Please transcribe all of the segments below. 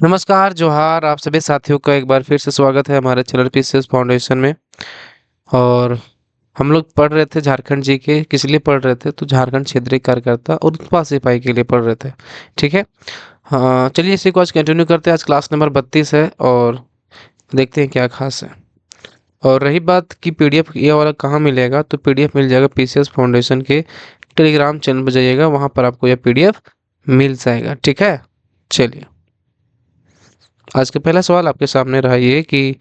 नमस्कार, जोहार। आप सभी साथियों का एक बार फिर से स्वागत है हमारे चैनल पीसीएस फाउंडेशन में। और हम लोग पढ़ रहे थे झारखंड जी के, किस लिए पढ़ रहे थे तो झारखंड क्षेत्रीय कार्यकर्ता और उत्पाद सिपाही के लिए पढ़ रहे थे। ठीक है। हाँ, चलिए इसी को आज कंटिन्यू करते हैं। आज क्लास नंबर 32 है और देखते हैं क्या खास है। और रही बात कि पीडीएफ ये वाला कहाँ मिलेगा, तो पीडीएफ मिल जाएगा पीसीएस फाउंडेशन के टेलीग्राम चैनल पर जाइएगा, वहाँ पर आपको यह पीडीएफ मिल जाएगा। ठीक है। चलिए, आज का पहला सवाल आपके सामने रहा ये कि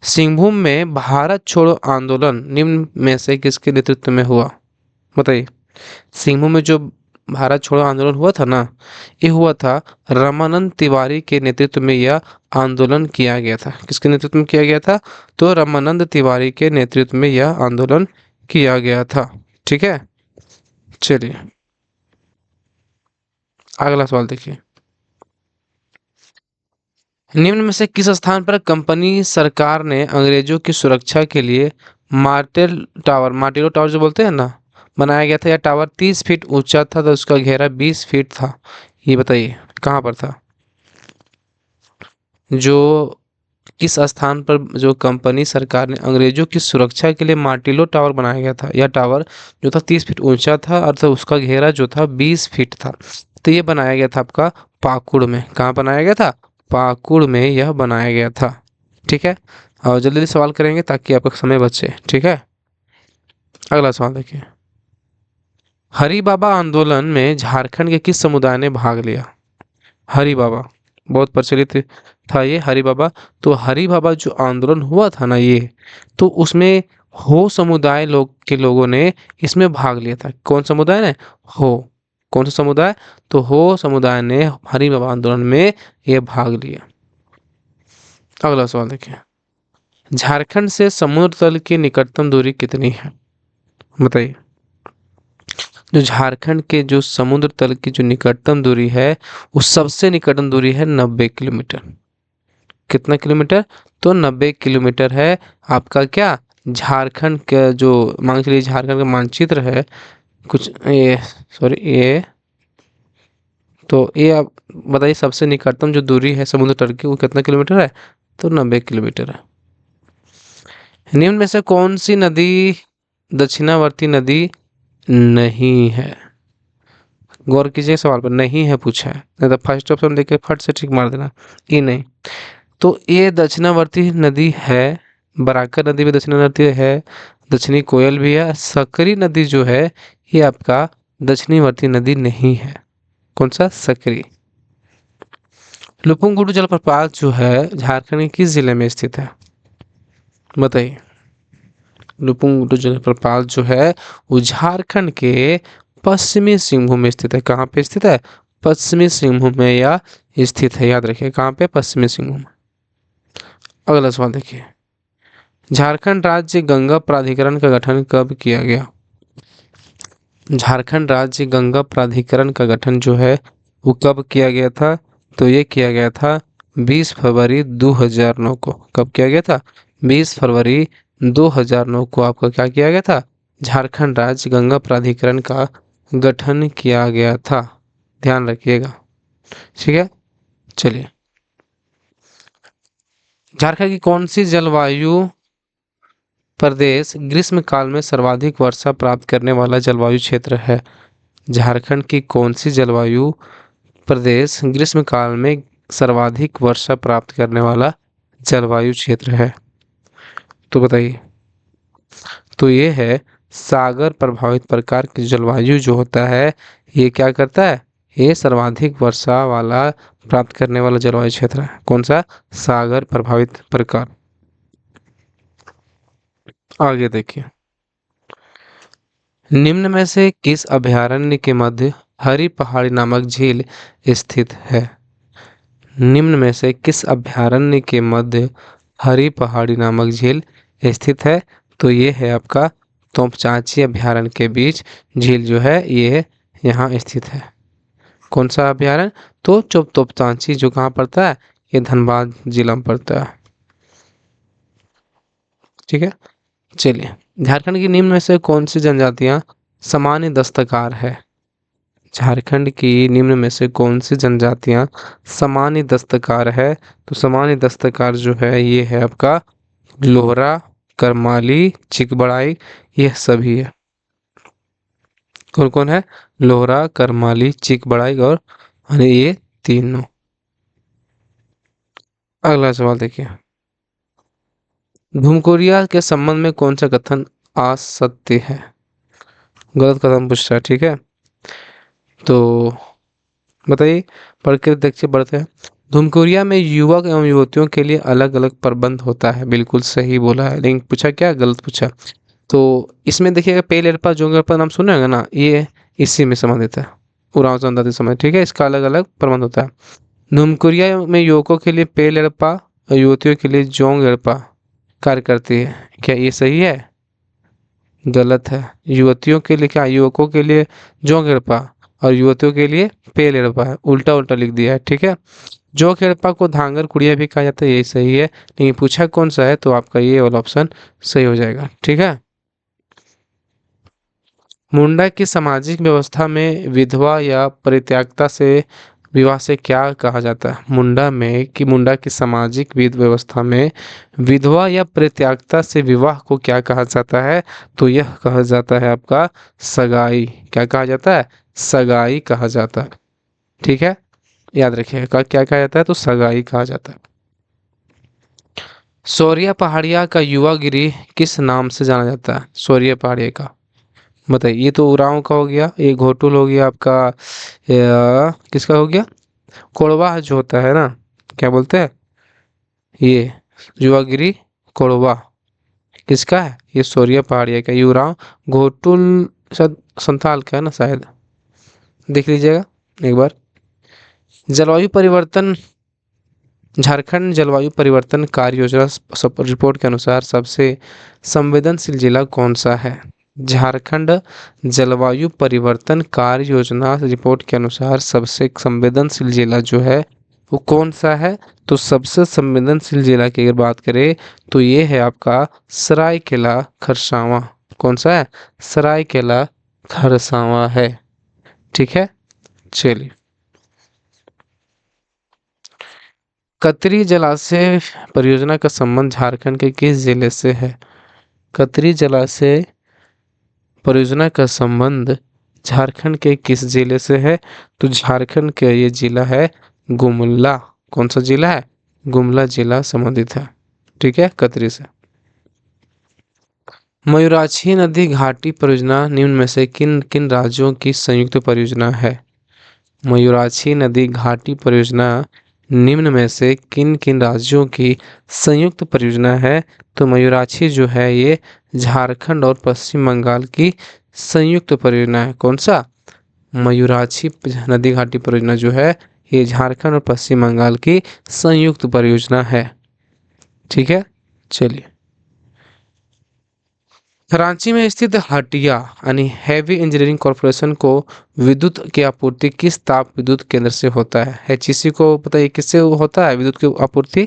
सिंहभूम में भारत छोड़ो आंदोलन निम्न में से किसके नेतृत्व में हुआ? बताइए। सिंहभूम में जो भारत छोड़ो आंदोलन हुआ था ना, ये हुआ था रामानंद तिवारी के नेतृत्व में। यह आंदोलन किया गया था। किसके नेतृत्व में किया गया था? तो रामानंद तिवारी के नेतृत्व में यह आंदोलन किया गया था। ठीक है। चलिए, अगला सवाल देखिए। निम्न में से किस स्थान पर कंपनी सरकार ने अंग्रेजों की सुरक्षा के लिए मार्टेलो टावर जो बोलते हैं ना, बनाया गया था? यह टावर 30 फीट ऊंचा था, तो उसका घेरा 20 फीट था। ये बताइए कहाँ पर था? जो किस स्थान पर जो कंपनी सरकार ने अंग्रेजों की सुरक्षा के लिए मार्टिलो टावर बनाया गया था? यह टावर जो था 30 फीट ऊंचा था, अर्थात उसका घेरा जो था 20 फीट था। तो ये बनाया गया था आपका पाकुड़ में। कहाँ बनाया गया था? पाकुड़ में यह बनाया गया था। ठीक है। और जल्दी जल्दी सवाल करेंगे ताकि आपका समय बचे। ठीक है। अगला सवाल देखिए। हरि बाबा आंदोलन में झारखंड के किस समुदाय ने भाग लिया? हरि बाबा बहुत प्रचलित था ये हरि बाबा। तो हरि बाबा जो आंदोलन हुआ था ना, ये तो उसमें हो समुदाय के लोगों ने इसमें भाग लिया था। कौन समुदाय ने? हो। कौन सा समुदाय? तो हो समुदाय ने हरि बाबा आंदोलन में ये भाग लिया। अगला सवाल देखिए। झारखंड से समुद्र तल की निकटतम दूरी कितनी है? बताइए। जो झारखंड के जो समुद्र तल की जो निकटतम दूरी है, वो सबसे निकटतम दूरी है 90 किलोमीटर। कितना किलोमीटर? तो 90 किलोमीटर है। आपका क्या झारखंड का जो मान के चलिए झारखंड का मानचित्र है कुछ ये, सॉरी ये, तो ये आप बताइए सबसे निकटतम जो दूरी है समुद्र तट की वो कितना किलोमीटर है? तो 90 किलोमीटर है। निम्न में से कौन सी नदी दक्षिणावर्ती नदी नहीं है? गौर कीजिए, सवाल पर नहीं है पूछा है, नहीं तो फर्स्ट ऑप्शन देख के फट से ठीक मार देना। ये नहीं। तो ये दक्षिणावर्ती नदी है। बराकर नदी भी दक्षिणावर्ती है। दक्षिणी कोयल भी है। सकरी नदी जो है ये आपका दक्षिणीवर्ती नदी नहीं है। कौन सा? सकरी। लुपुंगुडू जलप्रपात जो है झारखंड के किस जिले में स्थित है? बताइए। लुपुंगुडू जलप्रपात जो है वो झारखंड के पश्चिमी सिंहभूम में स्थित है। कहाँ पे स्थित है? पश्चिमी सिंहभूम में यह स्थित है। याद रखिए कहाँ पे? पश्चिमी सिंहभूम। अगला सवाल देखिए। झारखंड राज्य गंगा प्राधिकरण का गठन कब किया गया? झारखंड राज्य गंगा प्राधिकरण का गठन जो है वो कब किया गया था? तो ये किया गया था 20 फरवरी 2009 को। कब किया गया था? 20 फरवरी 2009 को आपका क्या किया गया था? झारखंड राज्य गंगा प्राधिकरण का गठन किया गया था। ध्यान रखिएगा। ठीक है। चलिए, झारखंड की कौन सी जलवायु प्रदेश ग्रीष्म काल में सर्वाधिक वर्षा प्राप्त करने वाला जलवायु क्षेत्र है? झारखंड की कौन सी जलवायु प्रदेश ग्रीष्म काल में सर्वाधिक वर्षा प्राप्त करने वाला जलवायु क्षेत्र है? तो बताइए। तो ये है सागर प्रभावित प्रकार की जलवायु जो होता है, ये क्या करता है? ये सर्वाधिक वर्षा वाला प्राप्त करने वाला जलवायु क्षेत्र है। कौन सा? सागर प्रभावित प्रकार। आगे देखिए। निम्न में से किस अभयारण्य के मध्य हरी पहाड़ी नामक झील स्थित है? निम्न में से किस अभयारण्य के मध्य हरी पहाड़ी नामक झील स्थित है? तो ये है आपका तोपचांची अभयारण्य के बीच झील जो है ये यहाँ स्थित है। कौन सा अभयारण्य? तो तोपचांची जो कहाँ पड़ता है? ये धनबाद जिला में पड़ता है। ठीक है। चलिए, झारखंड की निम्न में से कौन सी जनजातियां सामान्य दस्तकार है? झारखंड की निम्न में से कौन सी जनजातियां सामान्य दस्तकार है? तो सामान्य दस्तकार जो है ये है आपका लोहरा, करमाली, चिकबड़ाई, यह सभी है। कौन कौन है? लोहरा, करमाली, चिकबड़ाई और ये तीनों। अगला सवाल देखिए, भूमकोरिया के संबंध में कौन सा कथन असत्य है? गलत कथन पूछ रहा है, ठीक है। तो बताइए, पढ़ के देखिए, बढ़ते हैं। धूमकोरिया में युवक एवं युवतियों के लिए अलग अलग प्रबंध होता है, बिल्कुल सही बोला है, लेकिन पूछा क्या, गलत पूछा। तो इसमें देखिएगा, पेलेरपा जोंगेरपा नाम सुने होंगे ना, ये इसी में संबंधित है, उरांव जनजाति समझ, ठीक है। इसका अलग अलग प्रबंध होता है। धूमकोरिया में युवकों के लिए पेलेरपा और युवतियों के लिए जोंगेरपा कार्य करती है, क्या ये सही है? गलत है। युवतियों के लिए क्या, युवकों के लिए जोंगेरपा और युवतियों के लिए पेलेरपा है, उल्टा उल्टा लिख दिया है, ठीक है। जोंगेरपा को धांगर कुड़िया भी कहा जाता है, यही सही है, लेकिन पूछा कौन सा है, तो आपका ये वाला ऑप्शन सही हो जाएगा, ठीक है। मुंडा की सामाजिक व्यवस्था में विधवा या परित्यक्ता से विवाह से क्या कहा जाता है? मुंडा की सामाजिक विध व्यवस्था में विधवा या परित्यक्ता से विवाह को क्या कहा जाता है? तो यह कहा जाता है आपका सगाई। क्या कहा जाता है? सगाई कहा जाता है, ठीक है। याद रखिएगा, क्या कहा जाता है, तो सगाई कहा जाता है। शौर्य पहाड़िया का युवा गिरी किस नाम से जाना जाता है? शौर्य पहाड़िया का बताइए। ये तो उरांव का हो गया, ये घोटुल हो गया आपका, किसका हो गया? कोड़वा जो होता है ना, क्या बोलते हैं ये, युवागिरी कोड़वा किसका है? ये शौर्य पहाड़िया का। ये उरांव घोटुल शायद संथाल का है ना, शायद देख लीजिएगा एक बार। जलवायु परिवर्तन, झारखंड जलवायु परिवर्तन कार्य योजना रिपोर्ट के अनुसार सबसे संवेदनशील जिला कौन सा है? झारखंड जलवायु परिवर्तन कार्य योजना रिपोर्ट के अनुसार सबसे संवेदनशील जिला जो है वो कौन सा है? तो सबसे संवेदनशील जिला की अगर बात करें तो ये है आपका सरायकेला खरसावां। कौन सा है? सरायकेला खरसावां है, ठीक है। चलिए, कतरी जलाशय परियोजना का संबंध झारखंड के किस जिले से है? कतरी जलाशय परियोजना का संबंध झारखंड के किस जिले से है? तो झारखंड का ये जिला है गुमला। कौन सा जिला है? गुमला जिला संबंधित है, ठीक है, कतरी से। मयूराक्षी नदी घाटी परियोजना निम्न में से किन किन राज्यों की संयुक्त परियोजना है? मयूराक्षी नदी घाटी परियोजना निम्न में से किन किन राज्यों की संयुक्त परियोजना है? तो मयूराक्षी जो है ये झारखंड और पश्चिम बंगाल की संयुक्त परियोजना है। कौन सा? मयूराक्षी नदी घाटी परियोजना जो है ये झारखंड और पश्चिम बंगाल की संयुक्त परियोजना है, ठीक है। चलिए, रांची में स्थित हटिया यानी हैवी इंजीनियरिंग कॉरपोरेशन को विद्युत की आपूर्ति किस ताप विद्युत केंद्र से होता है? एचईसी को पता है किससे होता है विद्युत की आपूर्ति?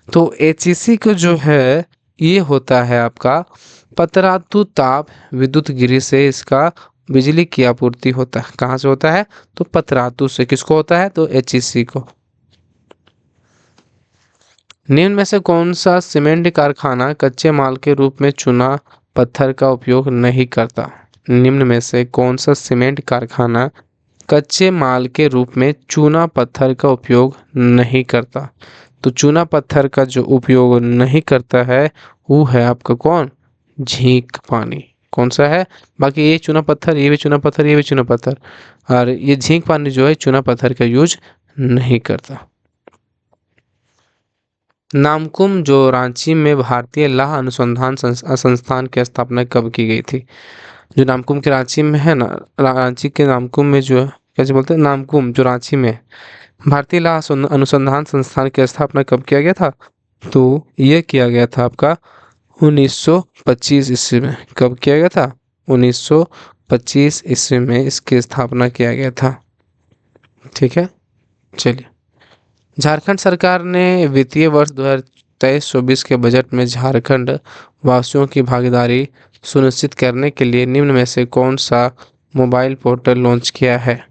तो एचईसी को जो है ये होता है आपका पतरातू ताप विद्युत गिरी से इसका बिजली की आपूर्ति होता है। कहाँ से होता है? तो पतरातू से। किसको होता है? तो एचईसी को। निम्न में से कौन सा सीमेंट कारखाना कच्चे माल के रूप में चूना पत्थर का उपयोग नहीं करता? निम्न में से कौन सा सीमेंट कारखाना कच्चे माल के रूप में चूना पत्थर का उपयोग नहीं करता? तो चूना पत्थर का जो उपयोग नहीं करता है वो है आपका कौन? झींक पानी। कौन सा है? बाकी ये चूना पत्थर, ये भी चूना पत्थर, ये भी चूना पत्थर, और ये झींक पानी जो है चूना पत्थर का यूज नहीं करता। नामकुम जो रांची में भारतीय लाह अनुसंधान संस्थान की स्थापना कब की गई थी? जो नामकुम के रांची में है ना, रांची के नामकुम में जो है, कैसे बोलते हैं, नामकुम जो रांची में है, भारतीय लाह अनुसंधान संस्थान की स्थापना कब किया गया था? तो ये किया गया था आपका 1925 ईस्वी में। कब किया गया था? 1925 ईस्वी में इसकी स्थापना किया गया था, ठीक है। चलिए, झारखंड सरकार ने वित्तीय वर्ष 2023-24 के बजट में झारखंड वासियों की भागीदारी सुनिश्चित करने के लिए निम्न में से कौन सा मोबाइल पोर्टल लॉन्च किया है?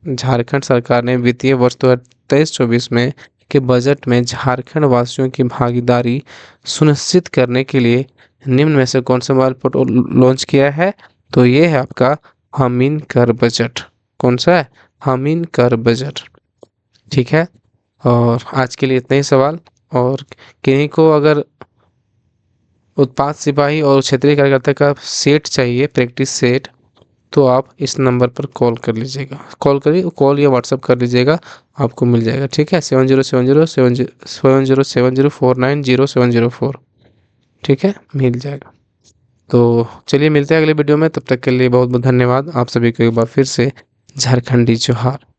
झारखंड सरकार ने वित्तीय वर्ष 2023-24 में के बजट में झारखंड वासियों की भागीदारी सुनिश्चित करने के लिए निम्न में से कौन सा मोबाइल पोर्टल लॉन्च किया है? तो ये है आपका हमीन कर बजट। कौन सा है? हमीन कर बजट। ठीक है। और आज के लिए इतने ही सवाल। और किन्हीं को अगर उत्पाद सिपाही और क्षेत्रीय कार्यकर्ता का सेट चाहिए, प्रैक्टिस सेट, तो आप इस नंबर पर कॉल कर लीजिएगा। कॉल करिए, कॉल या व्हाट्सअप कर लीजिएगा, आपको मिल जाएगा। ठीक है, 70707070490704। ठीक है, मिल जाएगा। तो चलिए मिलते हैं अगले वीडियो में, तब तक के लिए बहुत बहुत धन्यवाद। आप सभी को एक बार फिर से झारखंडी जोहार।